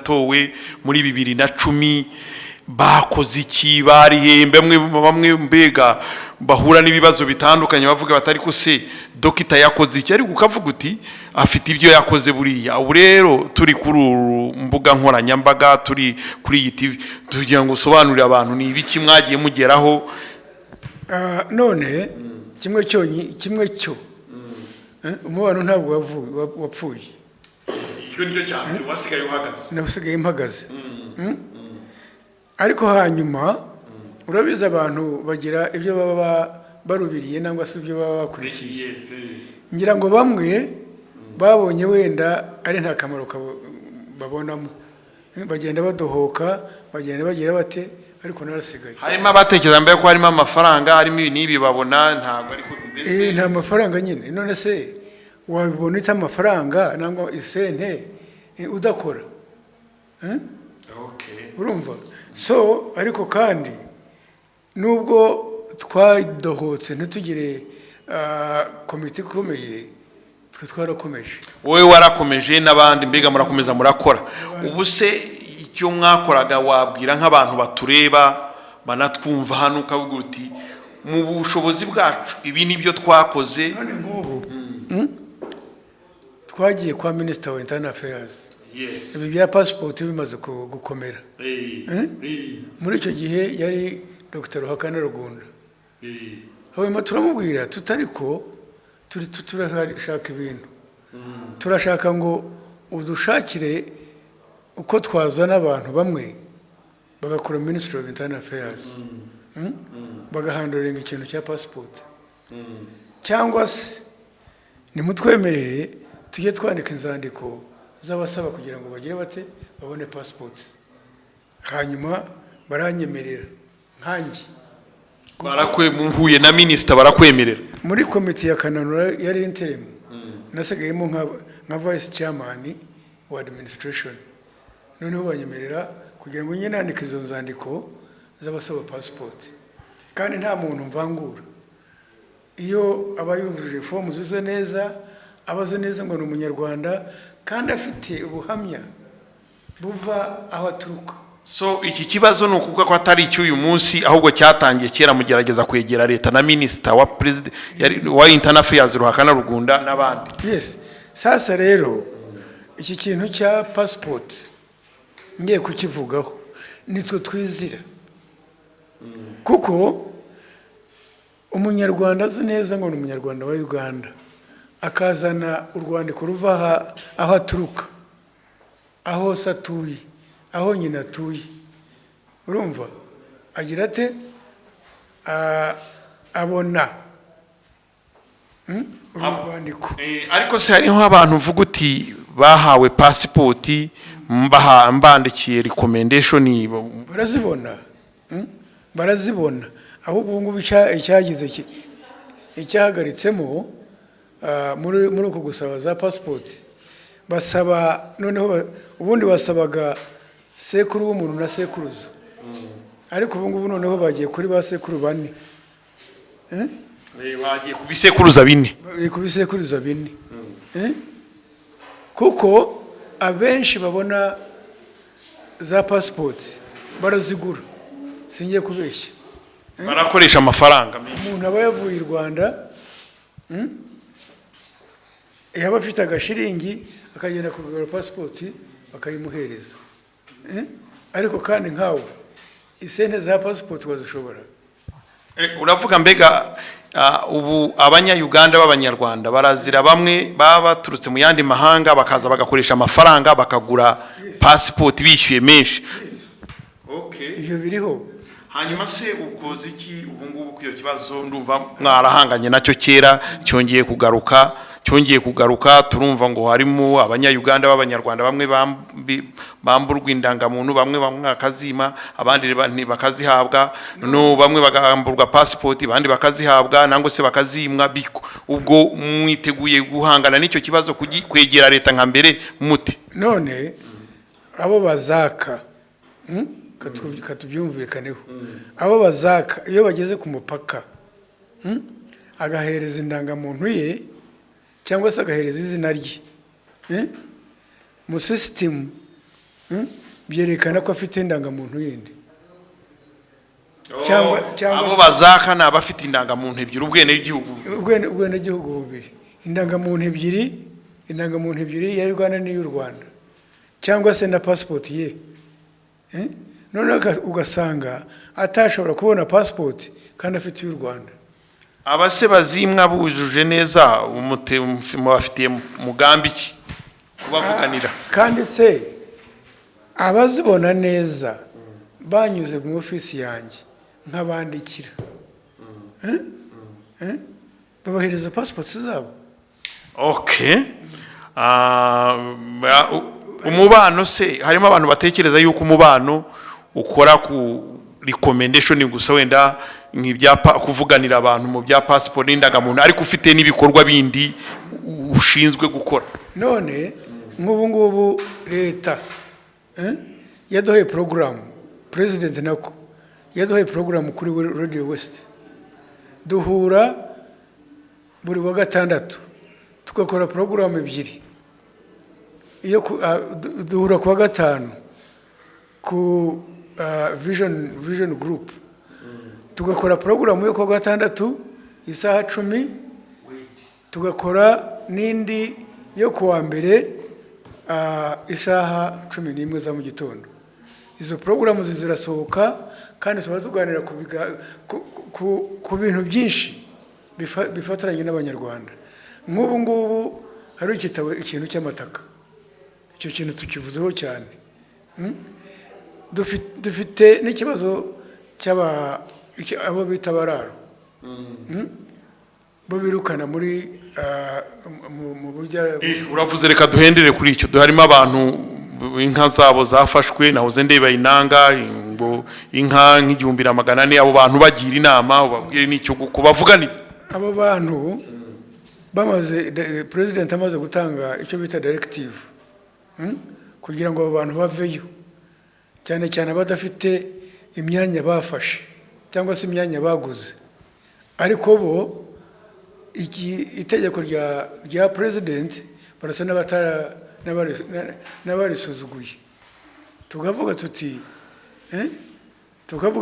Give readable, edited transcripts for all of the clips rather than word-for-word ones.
natowe muri 2010 bakoze iki bari bamwe mbega bahura n'ibibazo bitandukanye bavuga batari ko se dokita yakoze iki ariko ukavuga uti afite ibyo yakoze buriya ubu rero turi kuri mbuga nkoranyambaga turi kuri iyi TV tugira ngo usobanurire abantu ni ibiki mwagiye mugeraho none kimwe cyo umubano ntabwo wapfuye icyo nicyo cyane wasigaye uhagaze nasigaye mpagaze ariko hanyuma urabiza abantu bagira ibyo baba barubiriye nangwa se ibyo baba bakurikiye ngira ngo bamwe babonye wenda ari nta kamaro babonamo bagenda badohoka bagenda bagira bate ariko narasigaye harimo abatekereza mbere ko harimo amafaranga harimo ibi babona ntabwo ariko mbese nta mafaranga nyine none se wabibona ita amafaranga nangwa isente udakora urumva so ariko kandi nubwo twadohotse ntitugire komite ikomeye twe twarakomeje wowe warakomeje n'abandi mbega murakomeza murakora ubu se icyo mwakoraga wabwira nk'abantu batureba banatwumva hano ukavuga uti mu bushobozi bwacu ibi nibyo twakoze none nk'ubu twagiye kwa Minister wa Internal Affairs ibi bya passport bimaze gukomera muri icyo gihe yari Dr. Nurwanda hanyuma turamubwira tutariko turashaka ibintu turashaka ngo udushakire uko twazana abantu bamwe bagakora Ministry of Internal Affairs bagahanduringa ikintu cya passport cyangwa se nimutwemerere tujye twandika inzandiko z'abasaba kugira ngo bagire bate babone passport hanyuma baranyemerera nkanjye muhuye na Minister barakwemerera muri komite ya Kananura yari interim nasigayemo nka vice chairman wa administration noneho banyemerera kugira ngo nyine nandike izo nzandiko z'abasaba passport kandi nta muntu mvangura iyo abayujuje form zize neza abaze neza ngo ni umunyarwanda kandi afite ubuhamya buva aho aturuka so iki kibazo nukuvuga ko atari icy'uyu munsi ahubwo cyatangiye kera mugerageza kwegera leta na Minister wa President wa Internal Affairs ruhakana rugunda n'abandi yes sasa rero iki kintu cya passport ngiye kukivugaho nitwe twizira kuko umunyarwanda azi neza ngo ni umunyarwanda wa Uganda akazana urwandiko ruva aho aturuka aho satuye aho nyina atuye urumva agira ate abona urwandiko ariko se hariho abantu uvuga uti bahawe passport mbandikiye recommendation barazibona aho ubungu icyagize icyahagaritsemo muri uko gusaba za passport basaba noneho ubundi basabaga sekuru w'umuntu na sekuruza ariko ubungu noneho bagiye kuri ba sekuru bane bagiye kubisekuruza bine kuko abenshi babona za passport barazigura singiye kubeshya barakoresha amafaranga umuntu aba yavuye i Rwanda yaba afite agashiringi akagenda kugura passport bakayimuhereza ariko kandi nkawe isente za passport wazishobora uravuga mbega ubu abanyayuganda b'abanyarwanda barazira bamwe baba baturutse mu yandi mahanga bakaza bagakoresha amafaranga bakagura passport bishyuye menshi ibyo biriho hanyuma se ukoze iki ubu ngubu ku iyo kibazo ndumva mwarahanganye nacyo kera cyongeye kugaruka turumva ngo harimo abanyayuganda b'abanyarwanda bamwe bamburwa indangamuntu bamwe bakazima abandi bakazihabwa no bamwe bagamburwa passport abandi bakazihabwa nango se bakazimwa biko ubwo mwiteguye guhangana n'icyo kibazo kwegera leta nka mbere muti none abo bazaka katubyumvikaneho abo bazaka iyo bageze ku mupaka agahereza indangamuntu ye cyangwa se agahereza izina rye mu system byerekana ko afite indangamuntu yindi abo bazaka ni abafite indangamuntu ebyiri ubwenegihugu bubiri indangamuntu ebyiri ya Uganda n'iy'u Rwanda cyangwa se na passport ye none ugasanga atashobora kubona passport kandi afite y'u Rwanda. Abase bazimwa bujuje neza bafitiye mugambi ki kubavuganira kandi se abazibona neza banyuze mu ofisi yanjye nk'abandikira babahereza passport zabo. Okay. Umubano se harimo abantu batekereza yuko umubano ukora ku recommendation gusa wenda nk'ibyapa kuvuganira abantu mu bya passport n'indangamuntu ariko ufite n'ibikorwa bindi ushinzwe gukora. None ngubu leta yadoye program president nako yadoye program kuri Radio West duhura buri wa gatandatu tukakora program ebyiri iyo duhura kwa gatanu ku vision group tugakora program yo kwa gatandatu isaha 10 tugakora nindi yo kuwa mbere isaha 11 za mu gitondo. Izo program zirasohoka kandi tuba tuganira ku bintu byinshi bifataranye n'abanyarwanda. Ngubu hari ikintu cy'amataka, icyo kintu tukivuzeho cyane. Dufite n'ikibazo abo bita bararo bo birukana muri mu buryo. Uravuze reka duhendere kuri icyo harimo abantu inka zabo zafashwe nahoze ndeba inanga ngo inka nk'igihumbi abo bantu bagira inama ubabwire n'icyo kubavuganira. Abo bantu bamaze president amaze gutanga icyo bita directive kugira ngo abo bantu baveyo cyane cyane badafite imyanya bafashe cyangwa se imyanya baguze, ariko bo itegeko rya president barasa n'abarisuzuguye. Tukavuga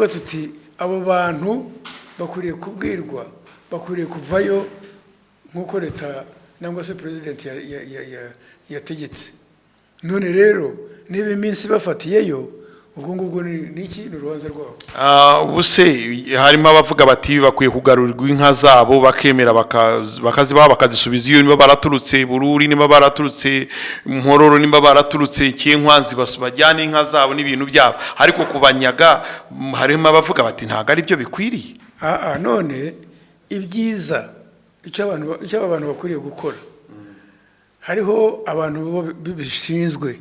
tuti abo bantu bakwiriye kubwirwa, bakwiriye kuvayo nk'uko leta nangwa se president yategetse. None rero niba iminsi bafatiyeyo ubwo ngubwo niki n'urubanza rwabo. Ubuse harimo abavuga bati bakwiye kugarurirwa inka zabo bakemera bakazibaha bakazisubiza iyo niba baraturutse Bururi niba baraturutse Mpororo niba baraturutse Cyenkwanzi basubajyana inka zabo n'ibintu byabo, ariko kubanyaga harimo abavuga bati ntago ari byo bikwiriye. None ibyiza icyo abantu bakwiriye gukora, hariho abantu bibishinzwe,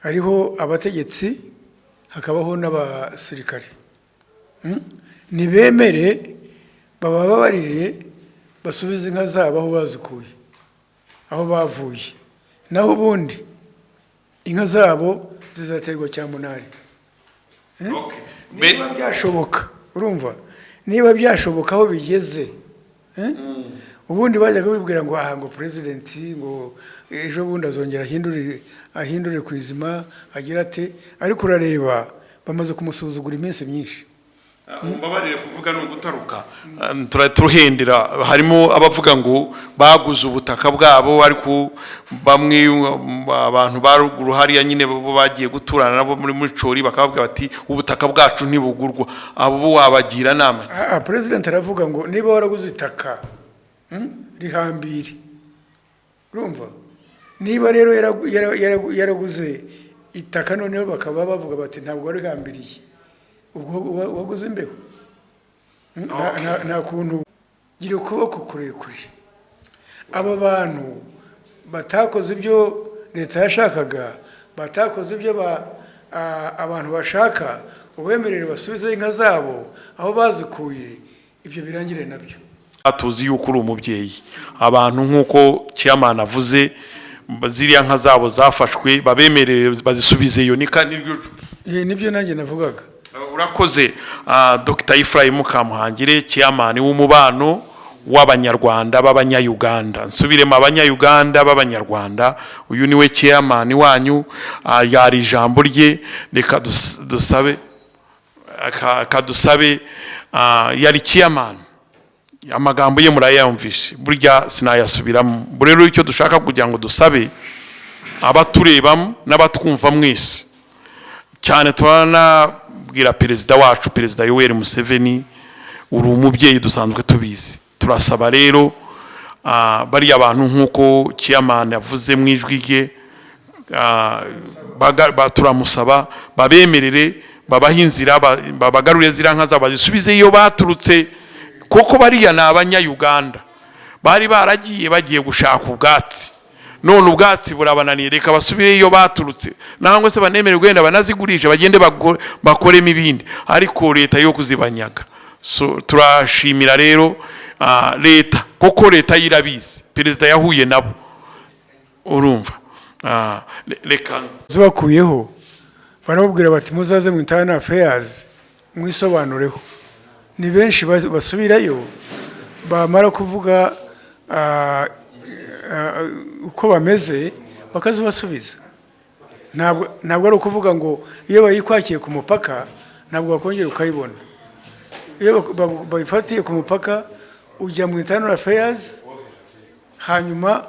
hariho abategetsi hakabaho n'abasirikare, nibemere bababarire basubize inka zabo aho bazikuye aho bavuye, naho ubundi inka zabo zizaterwa cyamunari. Niba byashoboka, urumva, niba byashoboka aho bigeze, ubundi bajyaga bibwira ngo president ngo ejo bundi azongera ahindure kwizima agira ate, ariko urareba bamaze kumusuzugura iminsi myinshi. Mbabarire kuvuga no gutaruka turuhendera, harimo abavuga ngo baguze ubutaka bwabo ariko bamwe abantu baruguru hariya nyine bo bagiye guturana nabo muri Cori bakavuga bati ubutaka bwacu ntibugurwa, abo wabagira nama. President aravuga ngo niba waraguze itaka rihambire, urumva, niba rero yaraguze itaka noneho bakaba bavuga bati ntabwo warihambiriye, ubwo waguze imbeho. Nta kuntu gira ukuboko kurekure. Aba bantu batakoze ibyo leta yashakaga, batakoze ibyo abantu bashaka, ubemerere basubize inka zabo aho bazikuye, ibyo birangire nabyo. Atuzi yuko uri umubyeyi, abantu nk'uko Chairman avuze ziriya nka zabo zafashwe babemerere bazisubizeyo nibyo nanjye navugaga. Urakoze Dr. Ephraim Kamuhangire, Chairman w'umubano w'abanyarwanda b'abanyayuganda. Nsubiremo abanyayuganda b'abanyarwanda, uyu niwe chairman wanyu, yari ijambo rye, reka dusabe kadusabe, yari chairman, amagambo ye murayumvishe, burya sinayasubiramo. Rero icyo dushaka kugira ngo dusabe abatureba n'abatwumva mwese, cyane twanabwira perezida wacu, perezida Yoweri Museveni, uri umubyeyi dusanzwe tubizi. Turasaba rero bari abantu nkuko chairman yavuze mu ijwi rye, turamusaba babemerere, babaha inzira, babagarurire zira nka zabazisubize iyo baturutse, kuko bariya ni abanyayuganda bari baragiye bagiye gushaka ubwatsi, none ubwatsi burabananiye, reka basubire iyo baturutse, nangwa se banemererwe wenda banazigurisha bagende bakoremo ibindi, ariko leta yo kuzibanyaga. So turashimira rero leta, koko leta yirabizi, perezida yahuye nabo, urumva. Reka zibakuyeho barababwira bati muzaze mu internal affairs mwisobanureho. Ni benshi basubirayo, bamara kuvuga uko bameze bakazibasubiza. Ntabwo ari ukuvuga ngo iyo bayikwakiye ku mupaka ntabwo bakongera ukayibona. Iyo bayifatiye ku mupaka ujya mu internal affairs, hanyuma